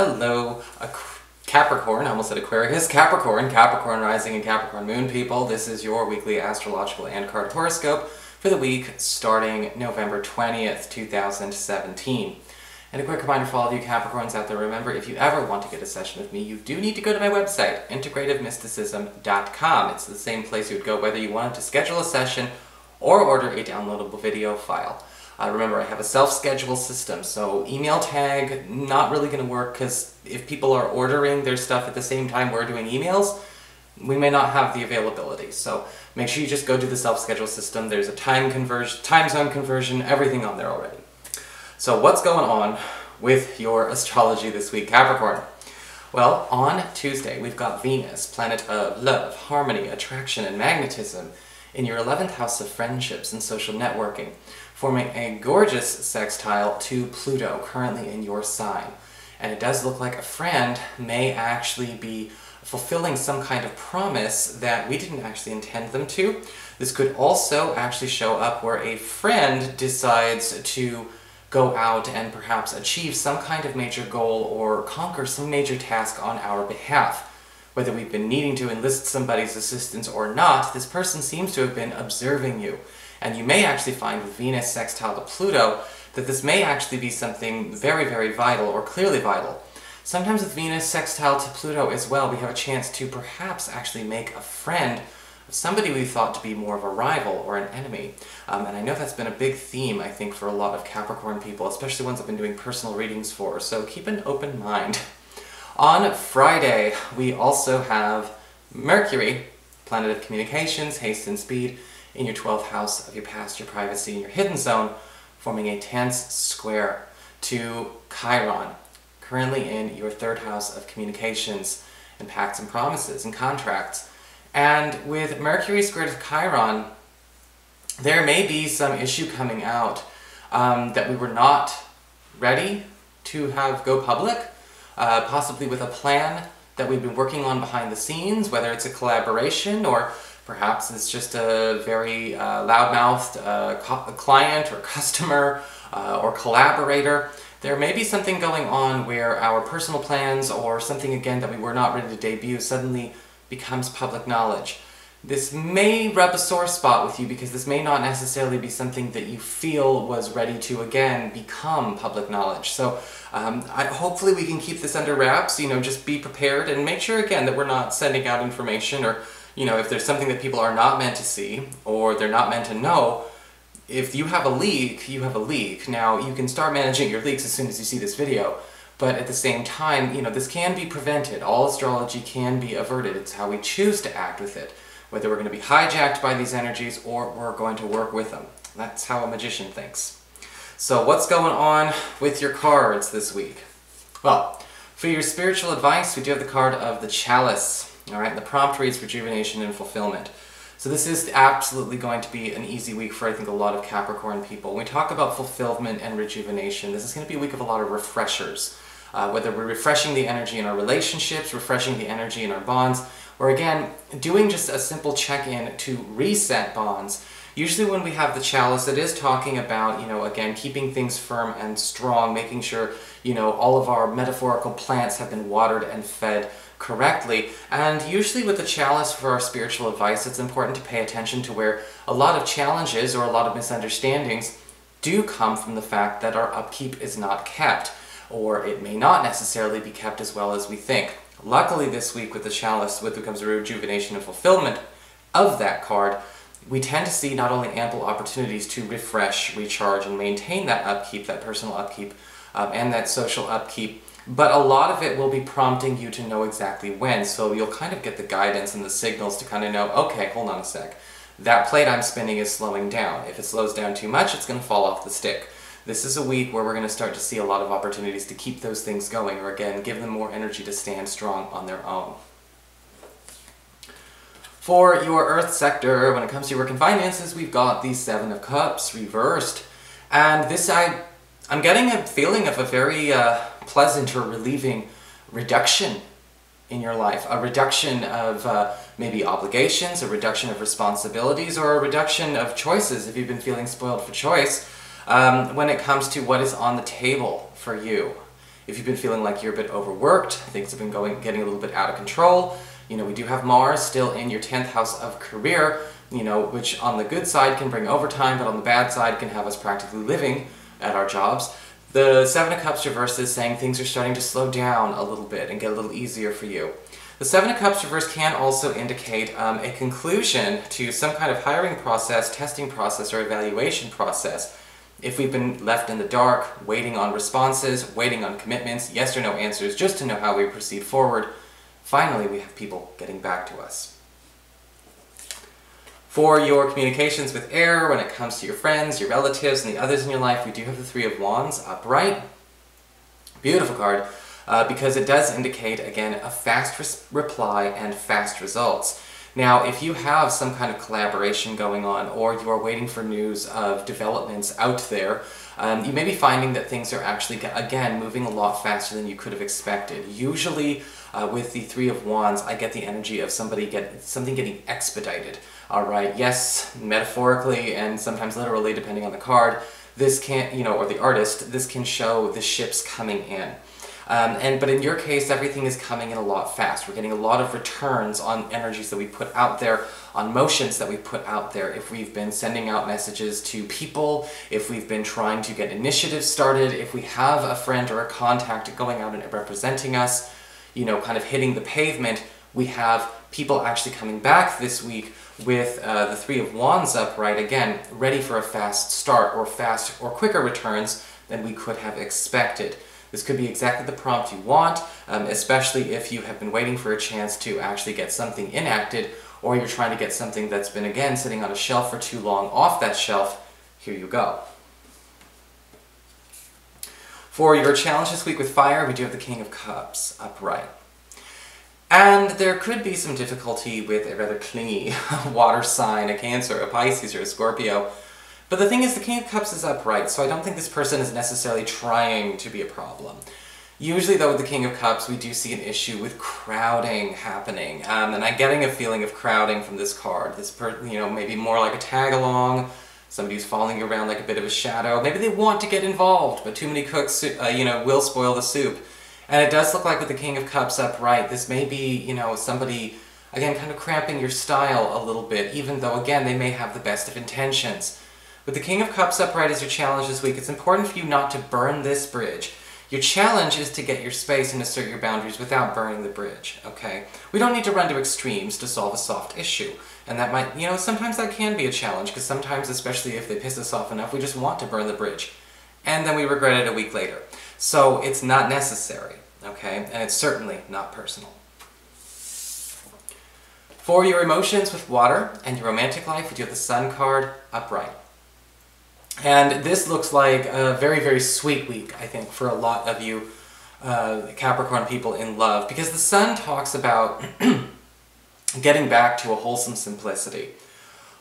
Hello, Capricorn, I almost said Aquarius, Capricorn rising and Capricorn moon people. This is your weekly astrological and card horoscope for the week starting November 20th, 2017. And a quick reminder for all of you Capricorns out there, remember, if you ever want to get a session with me, you do need to go to my website, integrativemysticism.com. It's the same place you would go whether you wanted to schedule a session or order a downloadable video file. Remember, I have a self-schedule system, so email tag, not really going to work because if people are ordering their stuff at the same time we're doing emails, we may not have the availability. So make sure you just go to the self-schedule system. There's a time zone conversion, everything on there already. So what's going on with your astrology this week, Capricorn? Well, on Tuesday, we've got Venus, planet of love, harmony, attraction, and magnetism, in your 11th house of friendships and social networking, forming a gorgeous sextile to Pluto, currently in your sign. And it does look like a friend may actually be fulfilling some kind of promise that we didn't actually intend them to. This could also actually show up where a friend decides to go out and perhaps achieve some kind of major goal or conquer some major task on our behalf. Whether we've been needing to enlist somebody's assistance or not, this person seems to have been observing you. And you may actually find with Venus sextile to Pluto that this may actually be something very, very vital or clearly vital. Sometimes with Venus sextile to Pluto as well, we have a chance to perhaps actually make a friend of somebody we thought to be more of a rival or an enemy. And I know that's been a big theme, I think, for a lot of Capricorn people, especially ones I've been doing personal readings for, so keep an open mind. On Friday, we also have Mercury, planet of communications, haste and speed, in your 12th house of your past, your privacy, and your hidden zone, forming a tense square to Chiron, currently in your 3rd house of communications and pacts and promises and contracts. And with Mercury squared to Chiron, there may be some issue coming out that we were not ready to have go public, possibly with a plan that we've been working on behind the scenes, whether it's a collaboration or perhaps it's just a very loudmouthed client or customer or collaborator. There may be something going on where our personal plans or something, again, that we were not ready to debut suddenly becomes public knowledge. This may rub a sore spot with you because this may not necessarily be something that you feel was ready to, again, become public knowledge. So hopefully we can keep this under wraps, just be prepared and make sure, again, that we're not sending out information or, if there's something that people are not meant to see or they're not meant to know, if you have a leak, you have a leak. Now, you can start managing your leaks as soon as you see this video, but at the same time, this can be prevented. All astrology can be averted. It's how we choose to act with it. Whether we're going to be hijacked by these energies or we're going to work with them. That's how a magician thinks. So what's going on with your cards this week? Well, for your spiritual advice, we do have the card of the Chalice. Alright, the prompt reads rejuvenation and fulfillment. So this is absolutely going to be an easy week for, I think, a lot of Capricorn people. When we talk about fulfillment and rejuvenation, this is going to be a week of a lot of refreshers. Whether we're refreshing the energy in our relationships, refreshing the energy in our bonds, or again, doing just a simple check-in to reset bonds. Usually when we have the Chalice, it is talking about, again, keeping things firm and strong, making sure, all of our metaphorical plants have been watered and fed correctly. And usually with the Chalice for our spiritual advice, it's important to pay attention to where a lot of challenges or a lot of misunderstandings do come from the fact that our upkeep is not kept, or it may not necessarily be kept as well as we think. Luckily this week with the Chalice, with it comes a rejuvenation and fulfillment of that card, we tend to see not only ample opportunities to refresh, recharge, and maintain that upkeep, that personal upkeep, and that social upkeep, but a lot of it will be prompting you to know exactly when, so you'll kind of get the guidance and the signals to kind of know, okay, hold on a sec, that plate I'm spinning is slowing down. If it slows down too much, it's going to fall off the stick. This is a week where we're going to start to see a lot of opportunities to keep those things going, or again, give them more energy to stand strong on their own. For your Earth sector, when it comes to your work and finances, we've got the 7 of Cups reversed. And this, I'm getting a feeling of a very pleasant or relieving reduction in your life. A reduction of maybe obligations, a reduction of responsibilities, or a reduction of choices if you've been feeling spoiled for choice when it comes to what is on the table for you. If you've been feeling like you're a bit overworked, things have been getting a little bit out of control, you know, we do have Mars still in your 10th house of career, you know, which on the good side can bring overtime, but on the bad side can have us practically living at our jobs. The Seven of Cups reverse is saying things are starting to slow down a little bit and get a little easier for you. The Seven of Cups reverse can also indicate a conclusion to some kind of hiring process, testing process, or evaluation process. If we've been left in the dark, waiting on responses, waiting on commitments, yes or no answers, just to know how we proceed forward, finally we have people getting back to us. For your communications with air, when it comes to your friends, your relatives, and the others in your life, we do have the Three of Wands upright. Beautiful card. Because it does indicate, again, a fast reply and fast results. Now, if you have some kind of collaboration going on, or you are waiting for news of developments out there, you may be finding that things are actually, again, moving a lot faster than you could have expected. Usually, with the Three of Wands, I get the energy of something getting expedited. Alright, yes, metaphorically and sometimes literally, depending on the card, this can, you know, or the artist, this can show the ships coming in. But in your case, everything is coming in a lot fast. We're getting a lot of returns on energies that we put out there, on motions that we put out there. If we've been sending out messages to people, if we've been trying to get initiatives started, if we have a friend or a contact going out and representing us, you know, kind of hitting the pavement, we have people actually coming back this week with the Three of Wands upright, again, ready for a fast start or fast or quicker returns than we could have expected. This could be exactly the prompt you want, especially if you have been waiting for a chance to actually get something enacted, or you're trying to get something that's been, again, sitting on a shelf for too long off that shelf. Here you go. For your challenge this week with fire, we do have the King of Cups upright. And there could be some difficulty with a rather clingy water sign, a Cancer, a Pisces, or a Scorpio. But the thing is, the King of Cups is upright, so I don't think this person is necessarily trying to be a problem. Usually, though, with the King of Cups, we do see an issue with crowding happening. And I'm getting a feeling of crowding from this card. This you know, maybe more like a tag-along, somebody who's following you around like a bit of a shadow. Maybe they want to get involved, but too many cooks, you know, will spoil the soup. And it does look like with the King of Cups upright, this may be, you know, somebody, again, kind of cramping your style a little bit, even though, again, they may have the best of intentions. With the King of Cups upright as your challenge this week, it's important for you not to burn this bridge. Your challenge is to get your space and assert your boundaries without burning the bridge, okay? We don't need to run to extremes to solve a soft issue. And that might, you know, sometimes that can be a challenge, because sometimes, especially if they piss us off enough, we just want to burn the bridge. And then we regret it a week later. So it's not necessary, okay? And it's certainly not personal. For your emotions with water and your romantic life, we do have the Sun card upright. And this looks like a very, very sweet week, I think, for a lot of you Capricorn people in love, because the Sun talks about getting back to a wholesome simplicity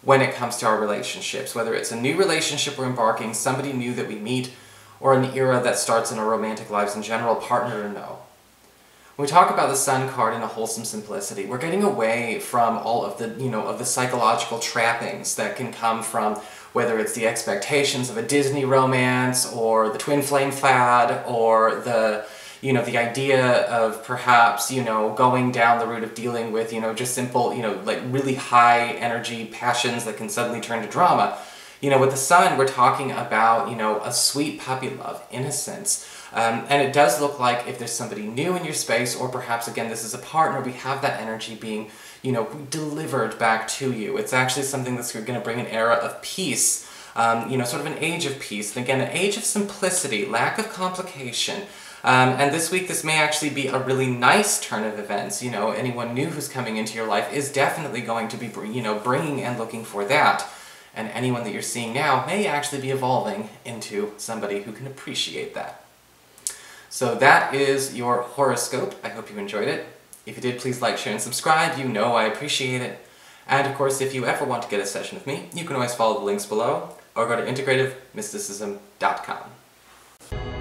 when it comes to our relationships, whether it's a new relationship we're embarking, somebody new that we meet, or an era that starts in our romantic lives in general, partner or no. When we talk about the Sun card in a wholesome simplicity, we're getting away from all of the, you know, of the psychological trappings that can come from whether it's the expectations of a Disney romance, or the twin flame fad, or the, you know, the idea of perhaps, you know, going down the route of dealing with, you know, just simple, you know, like really high energy passions that can suddenly turn to drama. You know, with the Sun, we're talking about, you know, a sweet puppy love, innocence. And it does look like if there's somebody new in your space, or perhaps, again, this is a partner, we have that energy being, you know, delivered back to you. It's actually something that's going to bring an era of peace, you know, sort of an age of peace. And again, an age of simplicity, lack of complication. And this week, this may actually be a really nice turn of events. You know, anyone new who's coming into your life is definitely going to be, you know, bringing and looking for that. And anyone that you're seeing now may actually be evolving into somebody who can appreciate that. So that is your horoscope. I hope you enjoyed it. If you did, please like, share, and subscribe. You know I appreciate it. And of course, if you ever want to get a session with me, you can always follow the links below, or go to integrativemysticism.com.